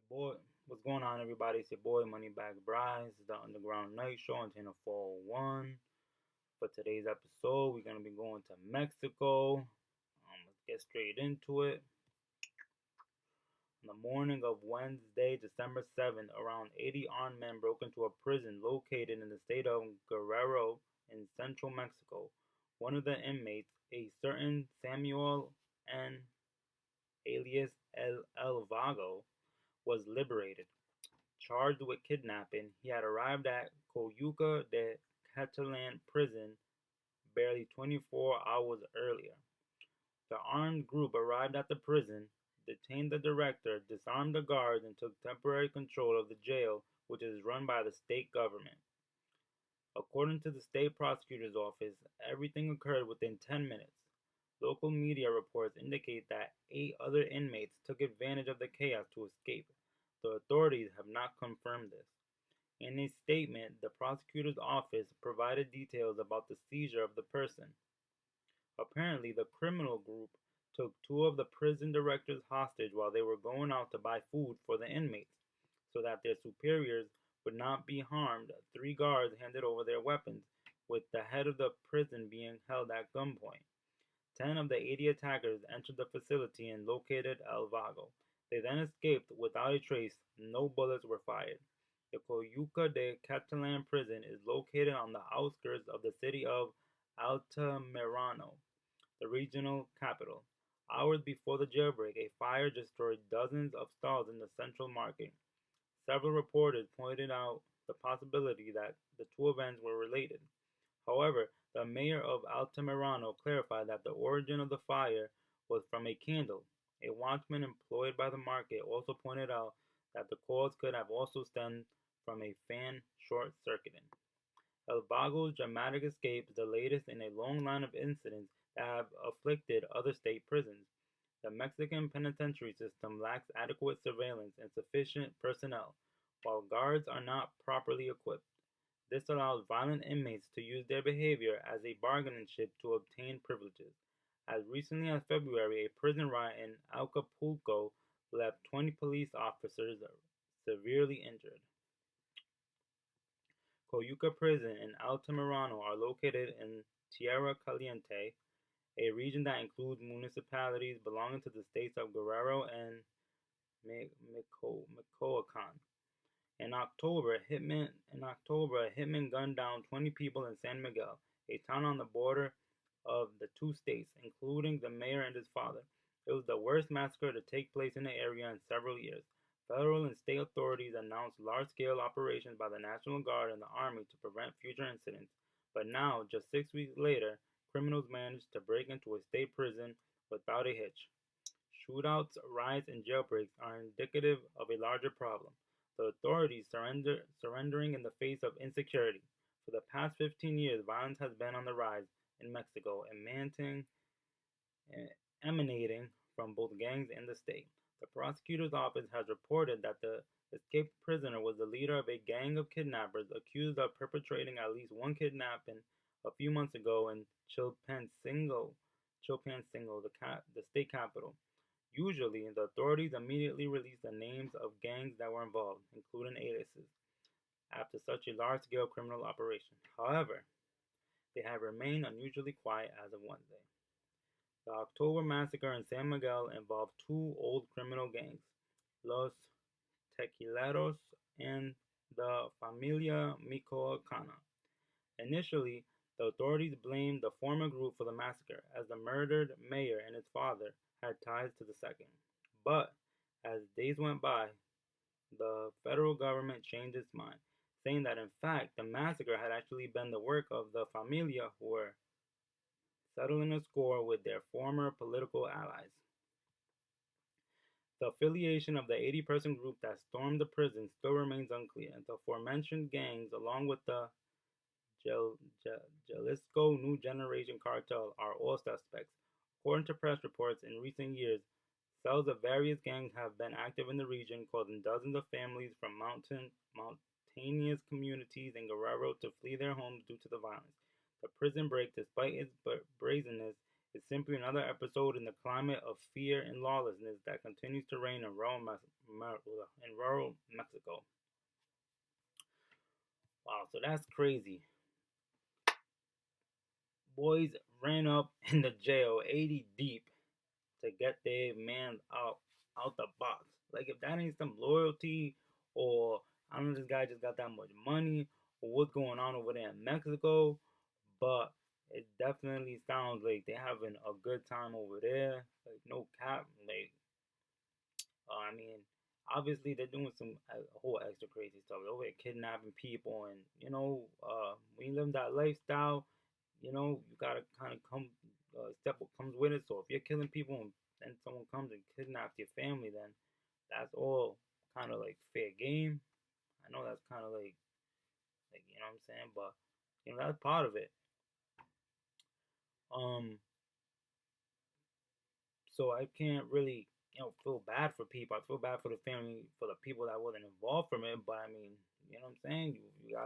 Boy, what's going on, everybody? It's your boy moneybagbry. This is the Underground Night Show on Channel 401. For today's episode, we're gonna be going to Mexico. Let's get straight into it. On the morning of Wednesday, December 7th, around 80 armed men broke into a prison located in the state of Guerrero in central Mexico. One of the inmates, a certain Samuel N. alias El Vago, was liberated. Charged with kidnapping, he had arrived at Coyuca de Catalan prison barely 24 hours earlier. The armed group arrived at the prison, detained the director, disarmed the guards, and took temporary control of the jail, which is run by the state government. According to the state prosecutor's office, everything occurred within 10 minutes. Local media reports indicate that 8 other inmates took advantage of the chaos to escape. The authorities have not confirmed this. In a statement, the prosecutor's office provided details about the seizure of the person. Apparently, the criminal group took 2 of the prison directors hostage while they were going out to buy food for the inmates. So that their superiors would not be harmed, 3 guards handed over their weapons, with the head of the prison being held at gunpoint. 10 of the 80 attackers entered the facility and located El Vago. They then escaped without a trace. No bullets were fired. The Coyuca de Catalan prison is located on the outskirts of the city of Altamirano, the regional capital. Hours before the jailbreak, a fire destroyed dozens of stalls in the central market. Several reporters pointed out the possibility that the 2 events were related. However, the mayor of Altamirano clarified that the origin of the fire was from a candle. A watchman employed by the market also pointed out that the cause could have also stemmed from a fan short circuiting. El Vago's dramatic escape is the latest in a long line of incidents that have afflicted other state prisons. The Mexican penitentiary system lacks adequate surveillance and sufficient personnel, while guards are not properly equipped. This allows violent inmates to use their behavior as a bargaining chip to obtain privileges. As recently as February, a prison riot in Acapulco left 20 police officers severely injured. Coyuca Prison and Altamirano are located in Tierra Caliente, a region that includes municipalities belonging to the states of Guerrero and Michoacan. In October, a hitman gunned down 20 people in San Miguel, a town on the border of the 2 states, including the mayor and his father. It was the worst massacre to take place in the area in several years. Federal and state authorities announced large-scale operations by the National Guard and the Army to prevent future incidents. But now, just 6 weeks later, criminals managed to break into a state prison without a hitch. Shootouts, riots, and jailbreaks are indicative of a larger problem: the authorities surrendering in the face of insecurity. For the past 15 years, violence has been on the rise in Mexico, emanating from both gangs and the state. The prosecutor's office has reported that the escaped prisoner was the leader of a gang of kidnappers accused of perpetrating at least one kidnapping a few months ago in Chilpancingo, the state capital. Usually, the authorities immediately release the names of gangs that were involved, including aliases, after such a large-scale criminal operation. However, they have remained unusually quiet as of Wednesday. The October massacre in San Miguel involved 2 old criminal gangs, Los Tequileros and the Familia Michoacana. Initially, the authorities blamed the former group for the massacre, as the murdered mayor and his father had ties to the second. But as days went by, the federal government changed its mind, saying that in fact the massacre had actually been the work of the Familia, who were settling a score with their former political allies. The affiliation of the 80-person group that stormed the prison still remains unclear. The aforementioned gangs, along with the Jalisco New Generation cartel, are all suspects. According to press reports, in recent years, cells of various gangs have been active in the region, causing dozens of families from mountainous communities in Guerrero to flee their homes due to the violence. The prison break, despite its brazenness, is simply another episode in the climate of fear and lawlessness that continues to reign in rural Mexico. Wow, so that's crazy. Boys ran up in the jail 80 deep to get their man out the box. Like if that ain't some loyalty, or I don't know, this guy just got that much money, or what's going on over there in Mexico, but it definitely sounds like they're having a good time over there. Like no cap, like I mean, obviously they're doing some a whole extra crazy stuff. They're over here kidnapping people, and when you live that lifestyle, you gotta kind of come step what comes with it. So if you're killing people and then someone comes and kidnaps your family, then that's all kind of like fair game. I know that's kind of like you know what I'm saying, but that's part of it. Um, so I can't really feel bad for people. I feel bad for the family, for the people that wasn't involved from it. But I mean, you know what I'm saying? You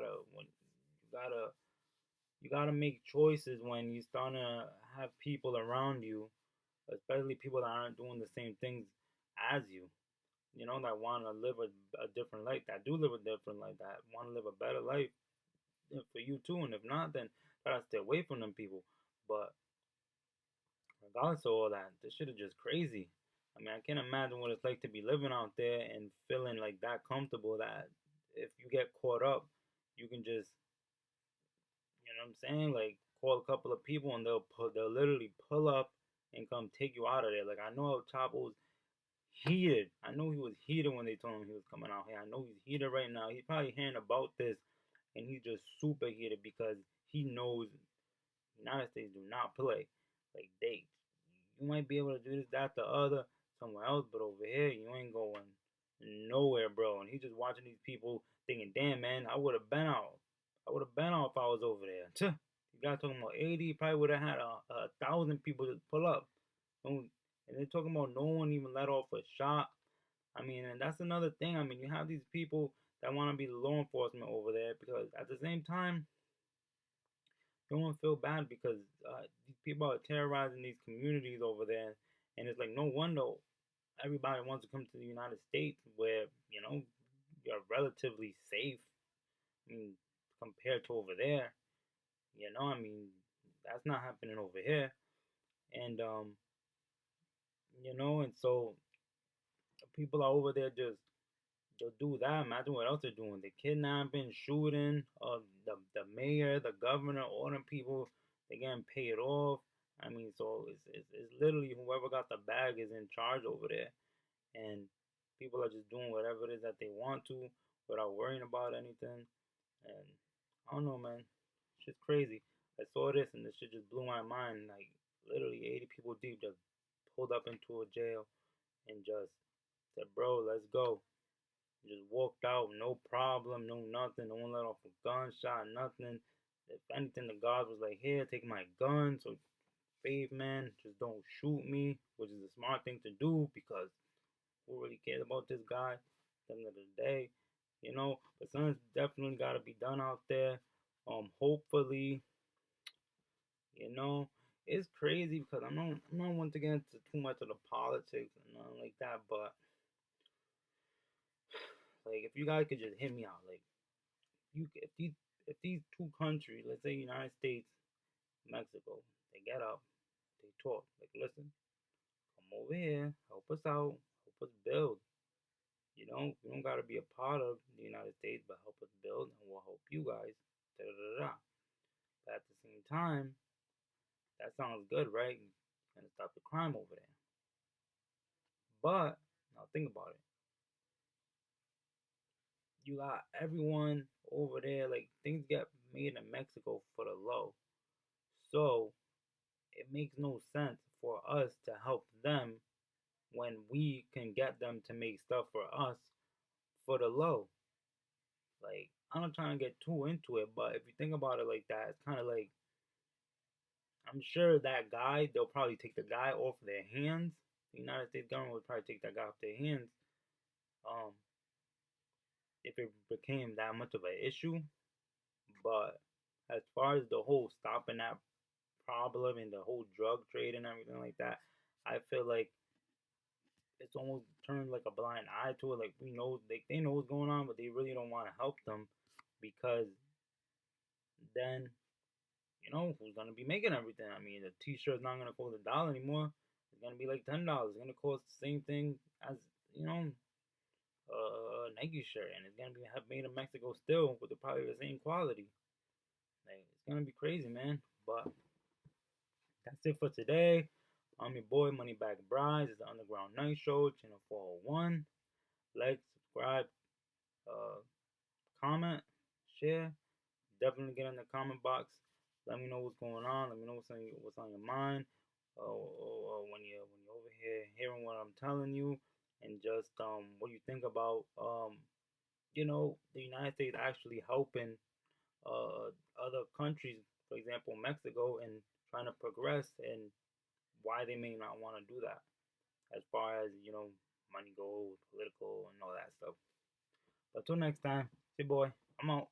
gotta make choices when you start to have people around you, especially people that aren't doing the same things as you. That want to live a different life, that do live a different life, that want to live a better life for you too. And if not, then try to stay away from them people. But regardless of all that, this shit is just crazy. I mean, I can't imagine what it's like to be living out there and feeling like that comfortable that if you get caught up, you can just, you know what I'm saying, like call a couple of people and they'll literally pull up and come take you out of there. Like I know Chapo's heated. I know he was heated when they told him he was coming out here. I know he's heated right now. He's probably hearing about this and he's just super heated because he knows the United States do not play. Like you might be able to do this, that, the other somewhere else, but over here you ain't going nowhere, bro. And he's just watching these people thinking, damn man, I would have been out. I would have been out if I was over there. You guys talking about 80, probably would have had a thousand people just pull up. And they're talking about no one even let off a shot. I mean, and that's another thing. I mean, you have these people that want to be the law enforcement over there because at the same time, don't want to feel bad because these people are terrorizing these communities over there, and it's like no wonder everybody wants to come to the United States where you're relatively safe. I mean, compared to over there, I mean that's not happening over here, and and so people are over there just they'll do that. Imagine what else they're doing. They're kidnapping, shooting, the mayor, the governor, all them people, they're getting paid off. I mean, so it's literally whoever got the bag is in charge over there. And people are just doing whatever it is that they want to without worrying about anything. And I don't know, man. Shit's crazy. I saw this and this shit just blew my mind. Like, literally 80 people deep just pulled up into a jail and just said, bro, let's go. Just walked out, no problem, no nothing. No one let off a gunshot, nothing. If anything, the guards was like, here, take my gun. So, Faith, man, just don't shoot me, which is a smart thing to do because who really cares about this guy at the end of the day, But something's definitely got to be done out there. Hopefully, you know, it's crazy because I'm not one to get into too much of the politics and nothing like that, but like if you guys could just hit me out, like if these two countries, let's say United States, Mexico, they get up, they talk, like listen, come over here, help us out, help us build. We don't gotta be a part of the United States, but help us build, and we'll help you guys. Da da da da. But at the same time, that sounds good, right? Gonna stop the crime over there. But now think about it. You got everyone over there, like things get made in Mexico for the low. So it makes no sense for us to help them when we can get them to make stuff for us for the low. Like, I'm not trying to get too into it, but if you think about it like that, it's kind of like I'm sure that guy, they'll probably take the guy off their hands. The United States government would probably take that guy off their hands um, if it became that much of an issue. But as far as the whole stopping that problem and the whole drug trade and everything like that, I feel like it's almost turned like a blind eye to it. Like we know they know what's going on, but they really don't want to help them because then who's gonna be making everything? I mean, the T-shirt's not gonna cost $1 anymore. It's gonna be like $10. It's gonna cost the same thing as you know Nike shirt, and it's gonna be made in Mexico still with probably the same quality. Like it's gonna be crazy, man. But that's it for today. I'm your boy Moneybag Bry. It's the Underground Night Show, channel 401. Like, subscribe, uh, comment, share. Definitely get in the comment box. Let me know what's going on. Let me know what's on your mind. Or when you're over here hearing what I'm telling you, and just what you think about the United States actually helping other countries, for example Mexico, and trying to progress, and why they may not want to do that as far as money goes, political, and all that stuff. But till next time, see boy, I'm out.